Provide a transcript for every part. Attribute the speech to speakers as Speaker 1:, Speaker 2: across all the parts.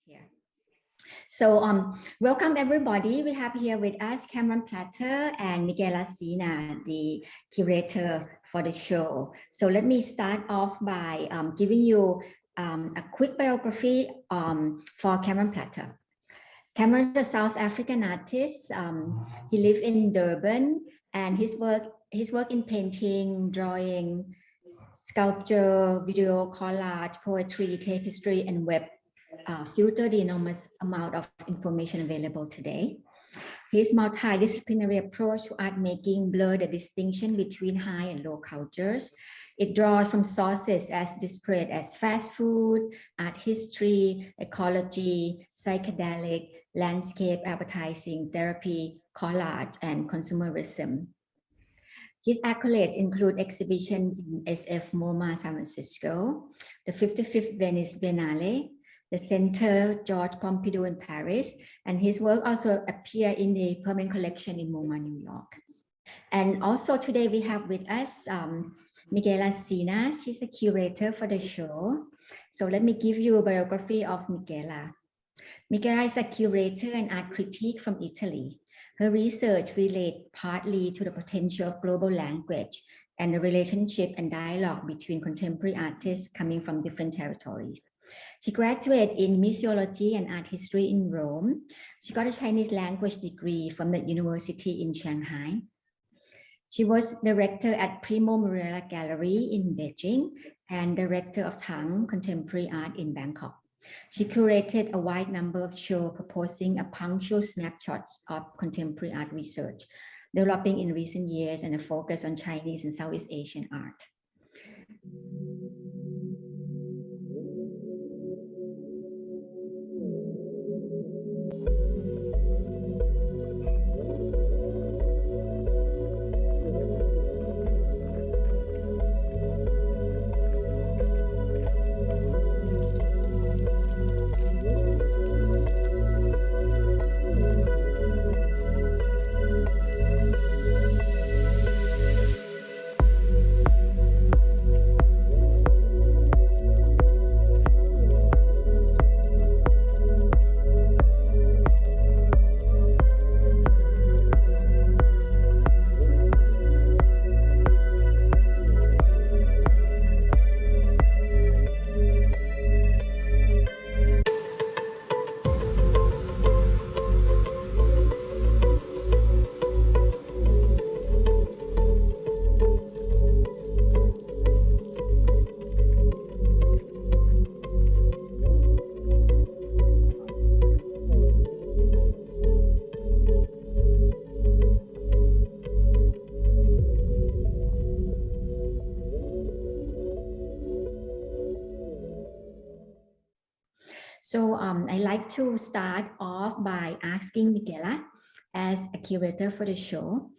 Speaker 1: here. So welcome everybody. We have here with us Cameron Platter and Miguela Cena, the curator for the show. So let me start off by giving you a quick biography for Cameron Platter. Cameron is a South African artist. He lives in Durban, and his work in painting, drawing, sculpture, video, collage, poetry, tapestry, and web filter the enormous amount of information available today. His multidisciplinary approach to art making blurs the distinction between high and low cultures. It draws from sources as disparate as fast food, art history, ecology, psychedelic, landscape, advertising, therapy, collage, and consumerism. His accolades include exhibitions in SF MoMA San Francisco, the 55th Venice Biennale, the Center George Pompidou in Paris, and his work also appear in the permanent collection in MoMA, New York. And also today we have with us Miguela Cena. She's a curator for the show. So let me give you a biography of Miguela. Miguela is a curator and art critic from Italy. Her research relates partly to the potential of global language and the relationship and dialogue between contemporary artists coming from different territories. She graduated in Museology and Art History in Rome. She got a Chinese language degree from the university in Shanghai. She was director at Primo Murella Gallery in Beijing and director of Tang Contemporary Art in Bangkok. She curated a wide number of shows proposing a punctual snapshots of contemporary art research, developing in recent years and a focus on Chinese and Southeast Asian art. So I like to start off by asking Miguela, as a curator for the show,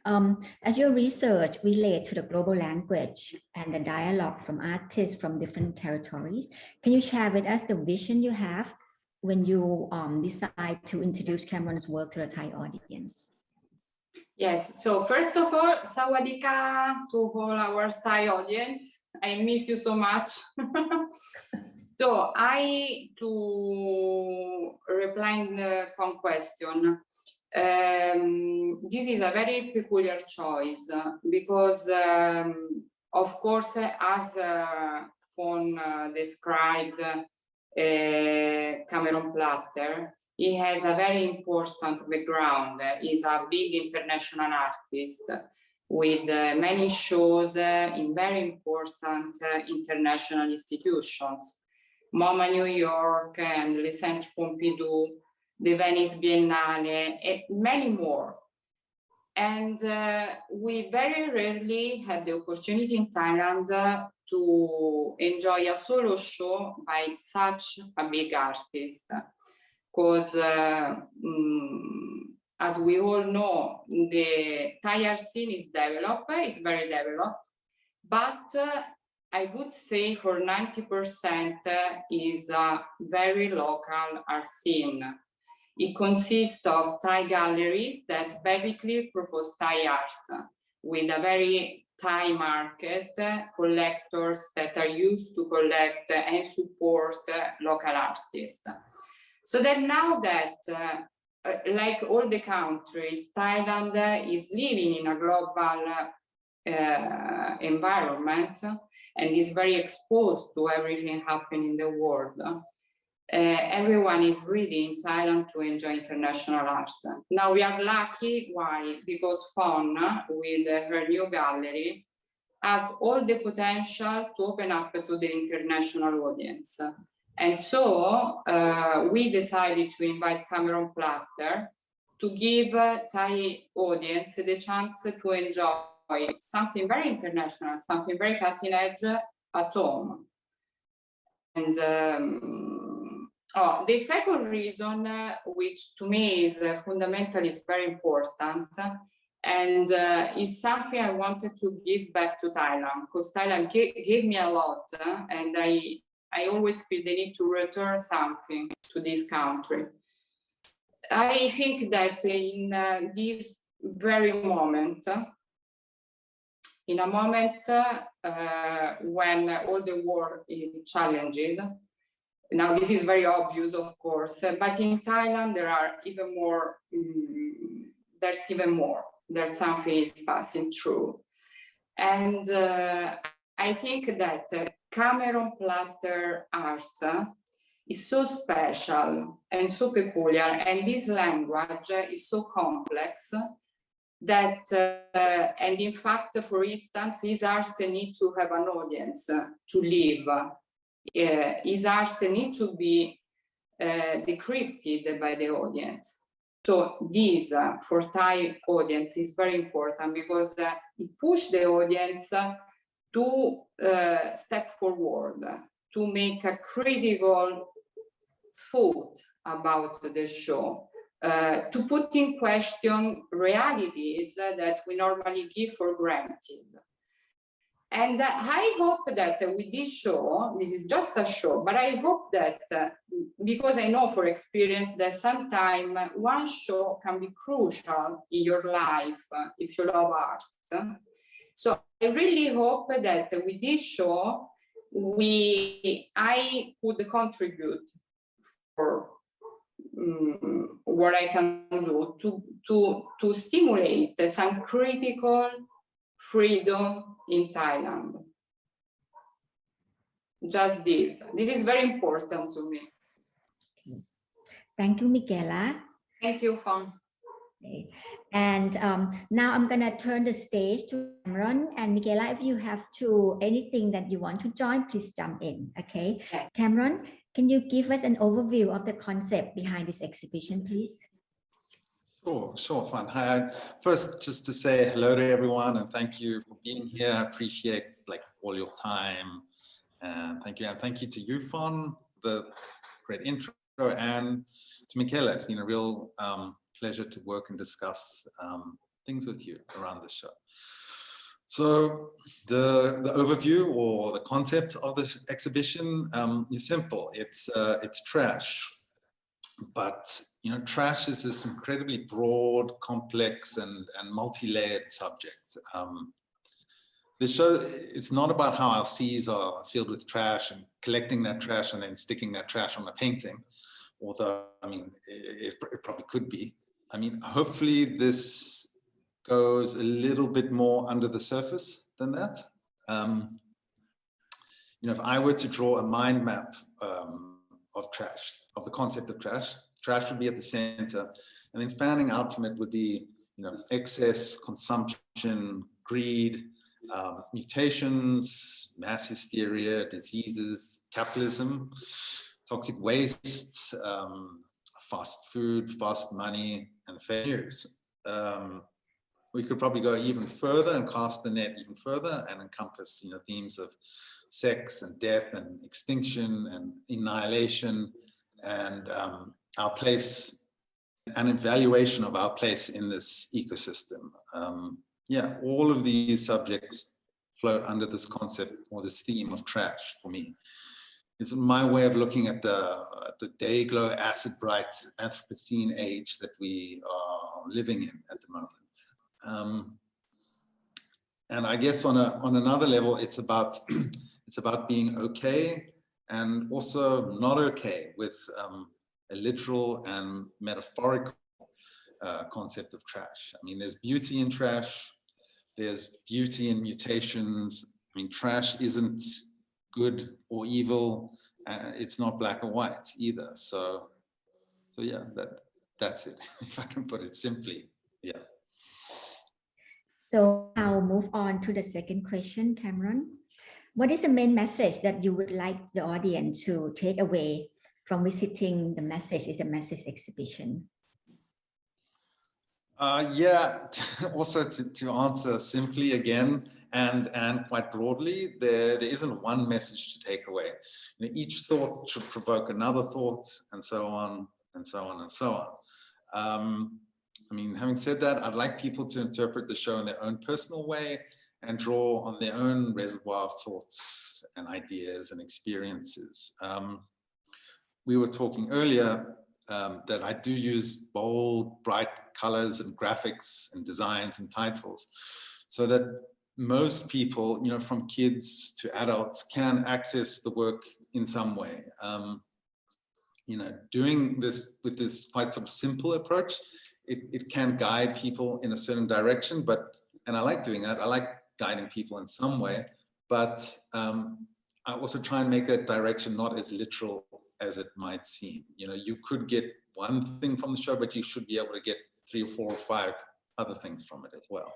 Speaker 1: as your research relates to the global language and the dialogue from artists from different territories, can you share with us the vision you have when you decide to introduce Cameron's work to the Thai audience?
Speaker 2: Yes, so first of all, sawadika to all our Thai audience. I miss you so much. So to reply the phone question, this is a very peculiar choice because, of course, as phone described Cameron Platter, he has a very important background. He's a big international artist with many shows in very important international institutions. MoMA New York and the Center Pompidou, the Venice Biennale, and many more. And we very rarely had the opportunity in Thailand to enjoy a solo show by such a big artist. Because as we all know, the Thai art scene is developed, it's very developed, but I would say for 90% is a very local art scene. It consists of Thai galleries that basically propose Thai art with a very Thai market, collectors that are used to collect and support local artists. So that now that, like all the countries, Thailand is living in a global environment and is very exposed to everything happening in the world. Everyone is ready in Thailand to enjoy international art. Now we are lucky, why? Because Fawn, with her new gallery, has all the potential to open up to the international audience. And so we decided to invite Cameron Platter to give Thai audience the chance to enjoy something very international, something very cutting edge at home. And the second reason, which to me is fundamentally is very important, and is something I wanted to give back to Thailand, because Thailand gave me a lot, and I always feel the need to return something to this country. I think that in this very moment, in a moment when all the world is challenged, now this is very obvious, of course, but in Thailand there are even more, there's even more. There's something is passing through. And I think that Cameron Platter art is so special and so peculiar, and this language is so complex that, and in fact, for instance, his art needs to have an audience to live. His art needs to be decrypted by the audience. So this, for Thai audience, is very important because it pushes the audience to step forward, to make a critical thought about the show, to put in question realities that we normally give for granted. And I hope that with this show, this is just a show, but I hope that, because I know for experience that sometimes one show can be crucial in your life if you love art. So I really hope that with this show, I could contribute for what I can do to stimulate some critical freedom in Thailand. Just this. This is very important to me.
Speaker 1: Thank you, Miguela.
Speaker 2: Thank you, Fawn.
Speaker 1: Okay. And now I'm gonna turn the stage to Cameron and Miguela. If you have anything that you want to join, please jump in. Okay.
Speaker 2: Yes.
Speaker 1: Cameron, can you give us an overview of the concept behind this exhibition, please?
Speaker 3: Sure, Fawn. Hi. First, just to say hello to everyone and thank you for being here. I appreciate all your time. And thank you to you, Fawn, the great intro, and to Michela. It's been a real pleasure to work and discuss things with you around the show. So the overview or the concept of this exhibition is simple. It's trash. But trash is this incredibly broad, complex, and multi-layered subject. This show, it's not about how our seas are filled with trash and collecting that trash and then sticking that trash on a painting, although, it probably could be. Hopefully this goes a little bit more under the surface than that. If I were to draw a mind map of trash, of the concept of trash, trash would be at the center, and then fanning out from it would be, excess, consumption, greed, mutations, mass hysteria, diseases, capitalism, toxic wastes, fast food, fast money, and fake news. We could probably go even further and cast the net even further and encompass, themes of sex and death and extinction and annihilation and our place, an evaluation of our place in this ecosystem. All of these subjects float under this concept or this theme of trash for me. It's my way of looking at the day glow, acid bright Anthropocene age that we are living in at the moment. And I guess on another level, it's about being okay and also not okay with a literal and metaphorical concept of trash. I mean, there's beauty in trash. There's beauty in mutations. I mean, trash isn't good or evil. It's not black or white either. So yeah, that's it. If I can put it simply, yeah.
Speaker 1: So I'll move on to the second question, Cameron. What is the main message that you would like the audience to take away from visiting the Message is the Message exhibition?
Speaker 3: Yeah, also to answer simply again and quite broadly, there isn't one message to take away. You know, each thought should provoke another thought, and so on and so on and so on. I mean, having said that, I'd like people to interpret the show in their own personal way and draw on their own reservoir of thoughts and ideas and experiences. We were talking earlier that I do use bold, bright colors and graphics and designs and titles so that most people, you know, from kids to adults, can access the work in some way. You know, doing this with this quite sort of simple approach, it can guide people in a certain direction, and I like doing that. I like guiding people in some way, but I also try and make that direction not as literal as it might seem. You know, you could get one thing from the show, but you should be able to get 3 or 4 or 5 other things from it as well.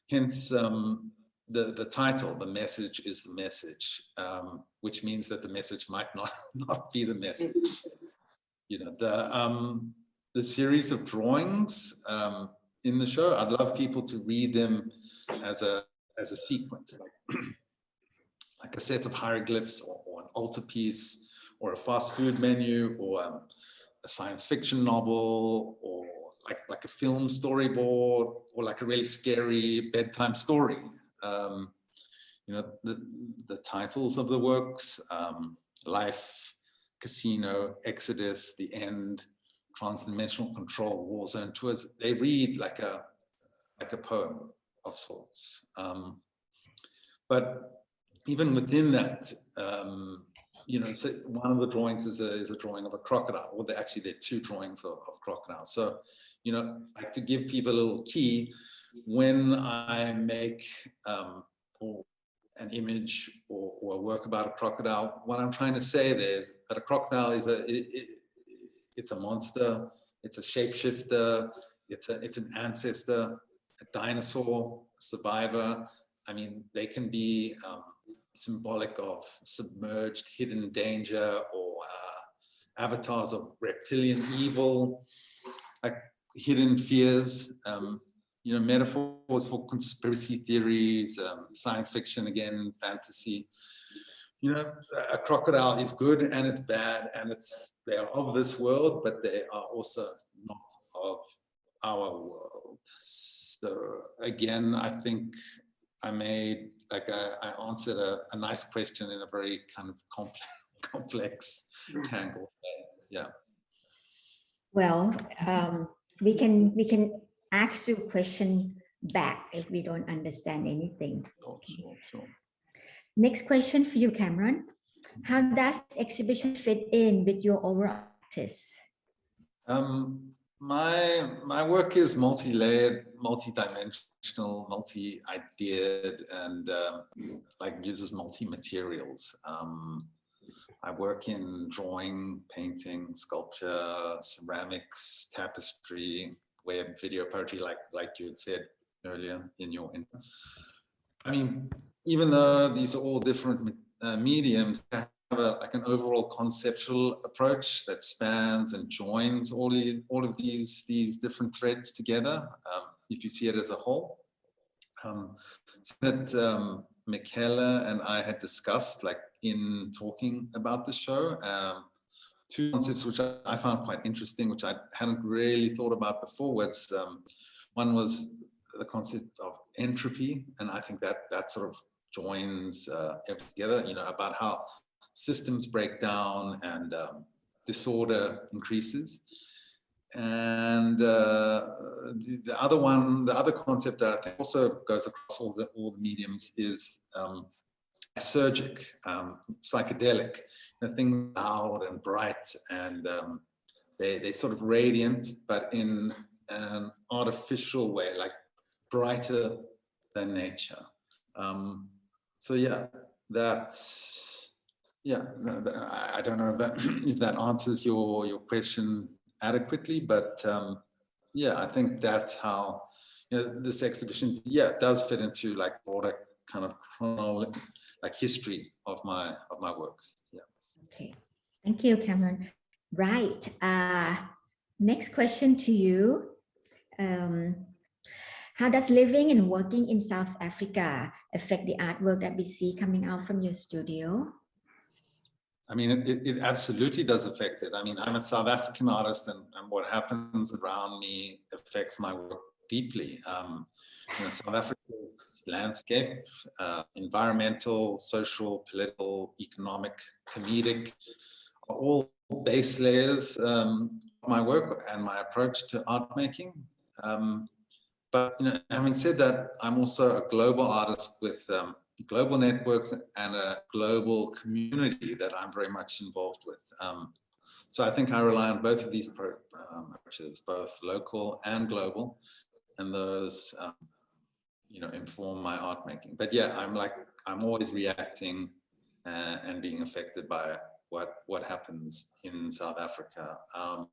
Speaker 3: Hence, the title, The Message is the Message, which means that the message might not be the message. You know, the series of drawings in the show, I'd love people to read them as a sequence, like a set of hieroglyphs or an altarpiece or a fast food menu or a science fiction novel or like a film storyboard or like a really scary bedtime story. You know, the titles of the works, Life, Casino, Exodus, The End, Transdimensional Control, Warzone Tours, they read like a poem of sorts. But even within that, you know, so one of the drawings is a drawing of a crocodile, or actually there are 2 drawings of crocodiles. So, you know, like to give people a little key, when I make an image or a work about a crocodile, what I'm trying to say there is that a crocodile is it's a monster, it's a shapeshifter, it's an ancestor, a dinosaur, a survivor. I mean, they can be symbolic of submerged hidden danger or avatars of reptilian evil, like hidden fears, you know, metaphors for conspiracy theories, science fiction again, fantasy. You know, a crocodile is good and it's bad, and they are of this world, but they are also not of our world. So again, I think I answered a nice question in a very kind of complex tangle. Yeah.
Speaker 1: Well, we can ask you a question back if we don't understand anything.
Speaker 3: Sure.
Speaker 1: Next question for you, Cameron. How does this exhibition fit in with your overall practice?
Speaker 3: My work is multi-layered, multi-dimensional, multi-ideaed, and like uses multi-materials. I work in drawing, painting, sculpture, ceramics, tapestry, web, video, poetry, like you had said earlier in your intro. I mean, even though these are all different mediums, they have like an overall conceptual approach that spans and joins all of these different threads together. If you see it as a whole, so that Michela and I had discussed, like in talking about the show, 2 concepts which I found quite interesting, which I hadn't really thought about before. Was one was the concept of entropy, and I think that sort of joins everything together. You know, about how systems break down and disorder increases. And the other concept that I think also goes across all the mediums is surgic, psychedelic, things loud and bright, and they sort of radiant, but in an artificial way, like brighter than nature. So yeah, I don't know if that answers your question adequately, but yeah, I think that's how this exhibition does fit into like broader kind of chronology, like history of my work. Yeah.
Speaker 1: Okay, thank you, Cameron. Right. Next question to you. How does living and working in South Africa affect the artwork that we see coming out from your studio?
Speaker 3: I mean, it absolutely does affect it. I mean, I'm a South African artist, and what happens around me affects my work deeply. South Africa's landscape, environmental, social, political, economic, comedic, are all base layers of my work and my approach to art making. But having said that, I'm also a global artist with global networks and a global community that I'm very much involved with. So I think I rely on both of these approaches, both local and global, and those inform my art making. But yeah, I'm always reacting and being affected by what happens in South Africa. I'm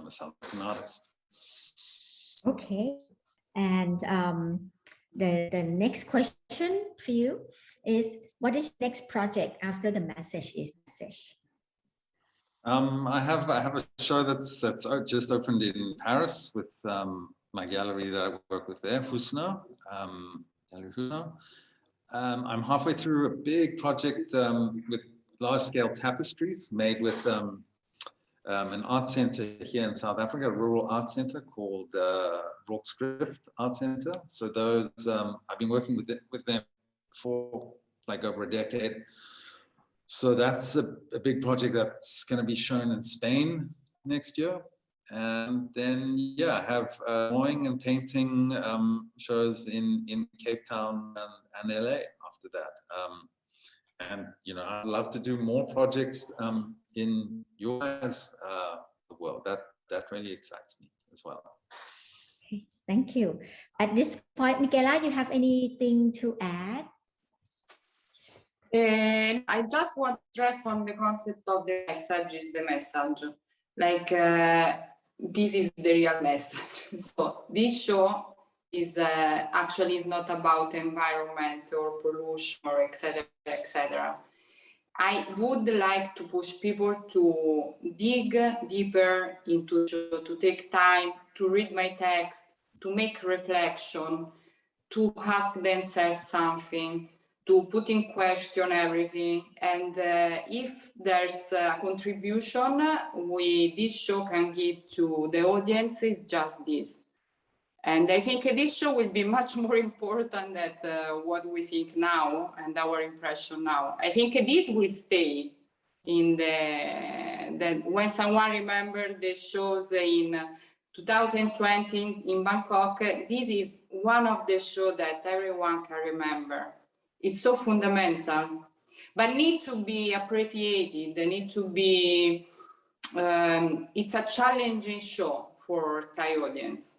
Speaker 3: a South African artist.
Speaker 1: Okay, and the next question for you is, what is your next project after the message is message?
Speaker 3: I have a show that's just opened in Paris with my gallery that I work with there, Fusno, Gallery Fusno. I'm halfway through a big project with large-scale tapestries made with an art center here in South Africa, a rural art center called Rockskrift Art Center. So those, I've been working with them for like over a decade. So that's a big project that's going to be shown in Spain next year. And then, yeah, I have drawing and painting shows in Cape Town and LA after that. And, I'd love to do more projects in your guys' world. That really excites me as well.
Speaker 1: Okay, thank you. At this point, Michela, you have anything to add?
Speaker 2: I just want to stress on the concept of the message is the message. Like, this is the real message. So this show is actually is not about environment or pollution or etc. etc. I would like to push people to dig deeper into the show, to take time to read my text, to make reflection, to ask themselves something, to put in question everything. And if there's a contribution this show can give to the audience, is just this. And I think this show will be much more important than what we think now and our impression now. I think this will stay in that when someone remembers the shows in 2020 in Bangkok, this is one of the shows that everyone can remember. It's so fundamental, but need to be appreciated. They need to be, it's a challenging show for Thai audience.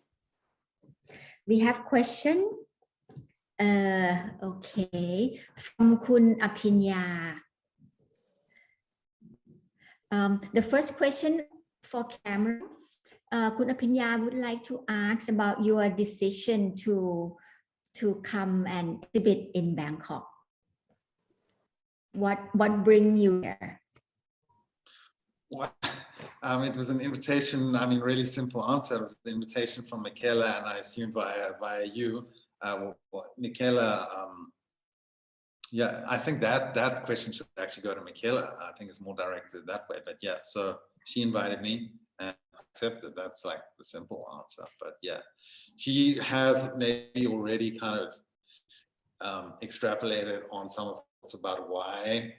Speaker 1: We have question. Okay, from Kun Apinya. The first question for Cameron. Kun Apinya would like to ask about your decision to come and exhibit in Bangkok. What bring you there?
Speaker 3: It was an invitation. I mean, really simple answer. It was an invitation from Michela, and I assume via you. Michela, yeah, I think that question should actually go to Michela. I think it's more directed that way. But yeah, so she invited me and I accepted. That's like the simple answer. But yeah, she has maybe already kind of extrapolated on some of what's about why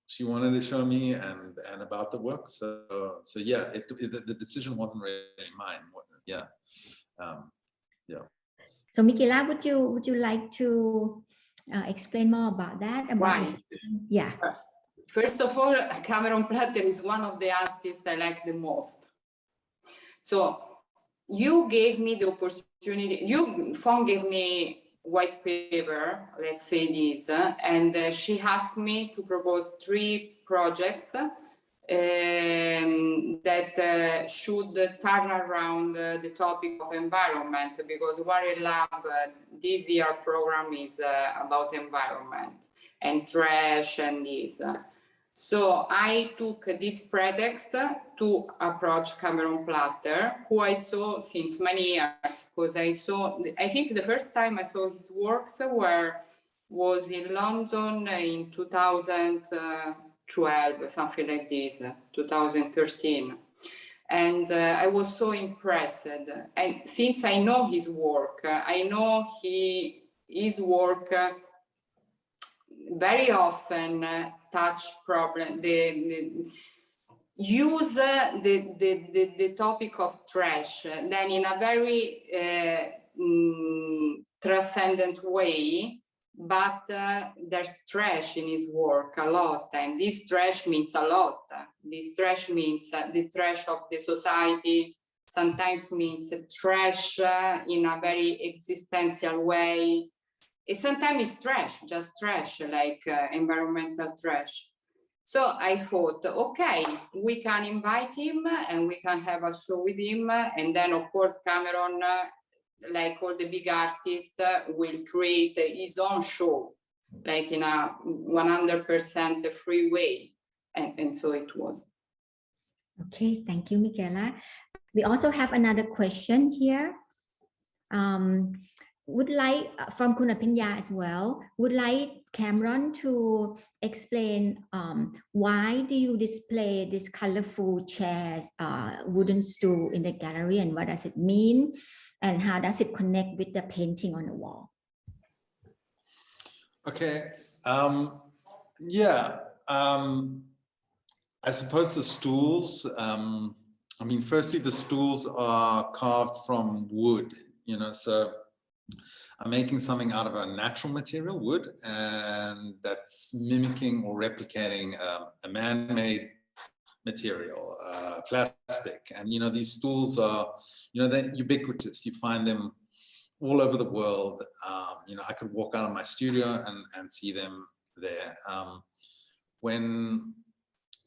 Speaker 3: she wanted to show me and about the work. So yeah, the decision wasn't really mine. Yeah, yeah.
Speaker 1: So Michela, would you like to explain more about that?
Speaker 2: Right.
Speaker 1: Yeah.
Speaker 2: First of all, Cameron Platter is one of the artists I like the most. So you gave me the opportunity, Fon gave me white paper, let's say this, and she asked me to propose 3 projects that should turn around the topic of environment, because Warin Lab this year program is about environment and trash and this. So I took this pretext to approach Cameron Platter, who I saw since many years, because I think the first time I saw his works was in London in 2012, something like this, 2013. And I was so impressed. And since I know his work, I know his work very often touch problem, use the topic of trash, then in a very transcendent way, but there's trash in his work a lot, and this trash means a lot. This trash means the trash of the society, sometimes means trash in a very existential way. It sometimes is trash, just trash, like environmental trash. So I thought, okay, we can invite him and we can have a show with him. And then, of course, Cameron, like all the big artists, will create his own show, like in a 100% free way. And so it was.
Speaker 1: Okay, thank you, Michela. We also have another question here. Would like from Kunapinya as well, would like Cameron to explain why do you display these colorful chairs, wooden stool in the gallery, and what does it mean, and how does it connect with the painting on the wall?
Speaker 3: Okay, yeah, I suppose the stools, I mean, firstly, the stools are carved from wood, you know, so I'm making something out of a natural material, wood, and that's mimicking or replicating a man-made material, plastic. And, you know, these stools are, you know, they're ubiquitous. You find them all over the world. You know, I could walk out of my studio and see them there. When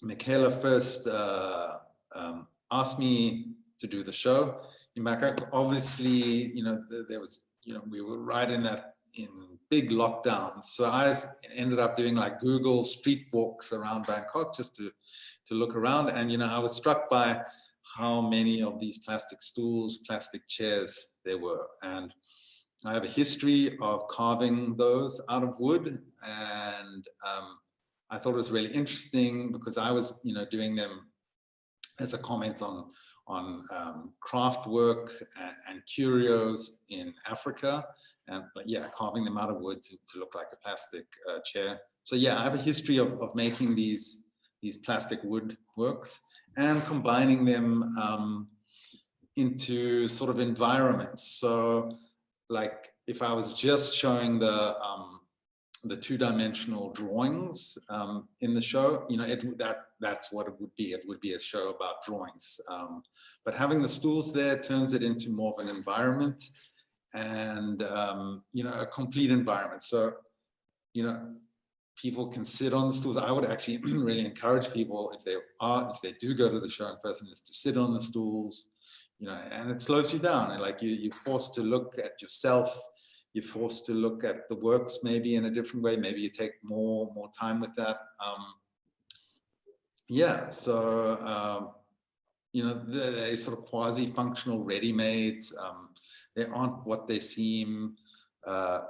Speaker 3: Michela first asked me to do the show in Bangkok, obviously, you know, there was, you know, we were right in big lockdowns. So I ended up doing like Google street walks around Bangkok just to look around. And, you know, I was struck by how many of these plastic stools, plastic chairs there were. And I have a history of carving those out of wood. And I thought it was really interesting because I was, you know, doing them as a comment on craft work and curios in Africa, and yeah, carving them out of wood to look like a plastic chair. So yeah, I have a history of making these plastic wood works and combining them into sort of environments. So like if I was just showing the two-dimensional drawings in the show, you know, that's what it would be. It would be a show about drawings. But having the stools there turns it into more of an environment and, you know, a complete environment. So, you know, people can sit on the stools. I would actually really encourage people, if they do go to the show in person, is to sit on the stools, you know, and it slows you down. And like you're forced to look at yourself. You're forced to look at the works maybe in a different way. Maybe you take more time with that. Yeah, so, you know, they're sort of quasi-functional ready-mades. They aren't what they seem.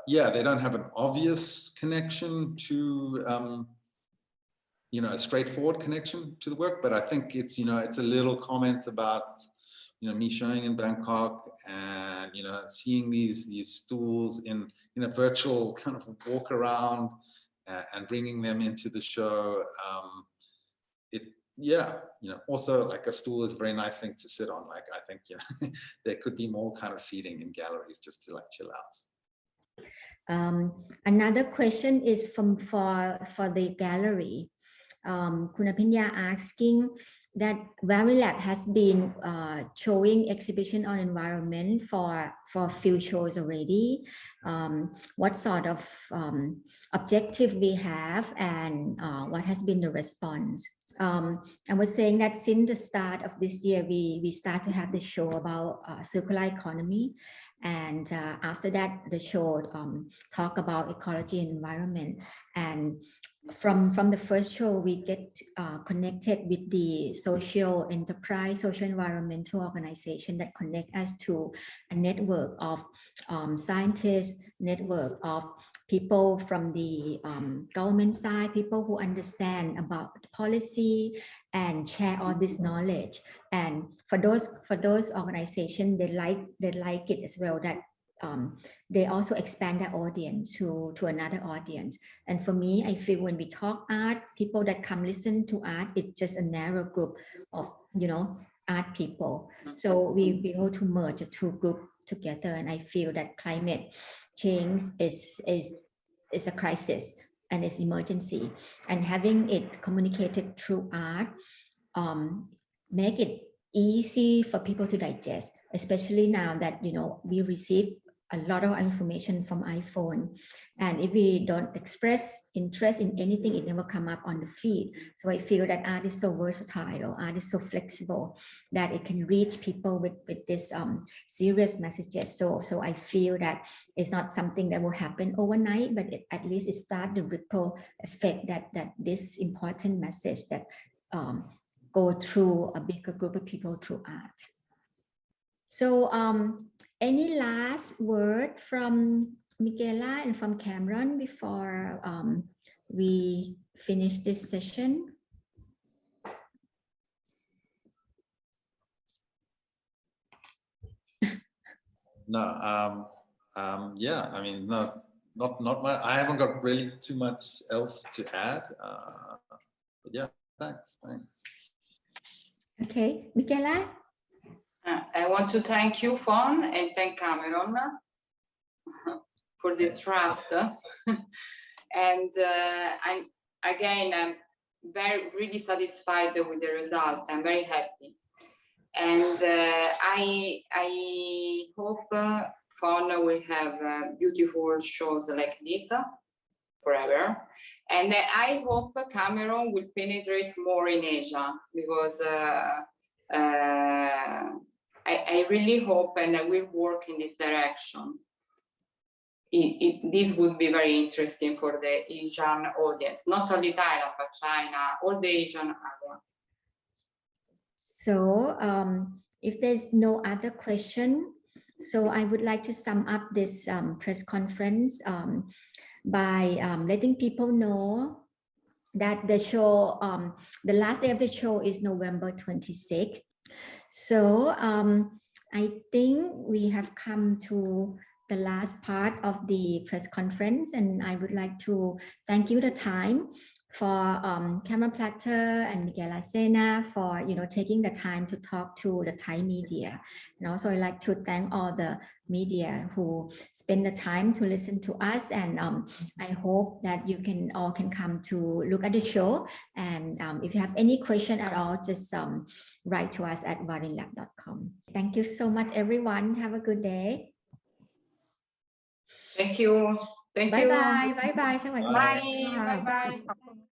Speaker 3: Yeah, they don't have an obvious connection to, you know, a straightforward connection to the work, but I think it's, you know, it's a little comment about, you know, me showing in Bangkok and, you know, seeing these stools in a virtual kind of walk around and bringing them into the show. Also like a stool is a very nice thing to sit on. Like I think, there could be more kind of seating in galleries just to like chill out.
Speaker 1: Another question is for the gallery. Kunapinya asking that Warin Lab has been showing exhibition on environment for a few shows already. What sort of objective we have, and what has been the response? I was saying that since the start of this year, we start to have the show about circular economy. And after that, the show talk about ecology and environment. And from the first show, we get connected with the social enterprise, social environmental organization that connect us to a network of scientists, network of people from the government side, people who understand about policy and share all this knowledge. And for those organizations, they like it as well, that they also expand their audience to another audience. And for me, I feel when we talk art, people that come listen to art, it's just a narrow group of art people. So we be able to merge the two groups together. And I feel that climate change is a crisis and it's emergency. And having it communicated through art make it easy for people to digest, especially now that we receive a lot of information from iPhone, and if we don't express interest in anything, it never come up on the feed. So I feel that art is so versatile, art is so flexible that it can reach people with this serious messages. So I feel that it's not something that will happen overnight, but at least it starts the ripple effect that this important message that go through a bigger group of people through art. So any last word from Miguela and from Cameron before we finish this session?
Speaker 3: No, yeah, I mean, not much. I haven't got really too much else to add. But yeah, thanks.
Speaker 1: Okay, Miguela?
Speaker 2: I want to thank you, Fawn, and thank Cameron for the trust. And I'm really satisfied with the result. I'm very happy. And I hope Fawn will have beautiful shows like this forever. And I hope Cameron will penetrate more in Asia, because I really hope, and I will work in this direction. This would be very interesting for the Asian audience, not only Thailand, but China, all the Asian area.
Speaker 1: So if there's no other question, so I would like to sum up this press conference by letting people know that the show, the last day of the show is November 26th. So I think we have come to the last part of the press conference, and I would like to thank you the time for Cameron Platter and Miguela Cena for taking the time to talk to the Thai media. And also I'd like to thank all the media who spend the time to listen to us, and I hope that you all can come to look at the show, and if you have any question at all, just write to us at warinlab.com. Thank you so much, everyone. Have a good day.
Speaker 2: Thank you. Thank you.
Speaker 1: Bye bye. Bye bye.
Speaker 2: Bye. Bye bye.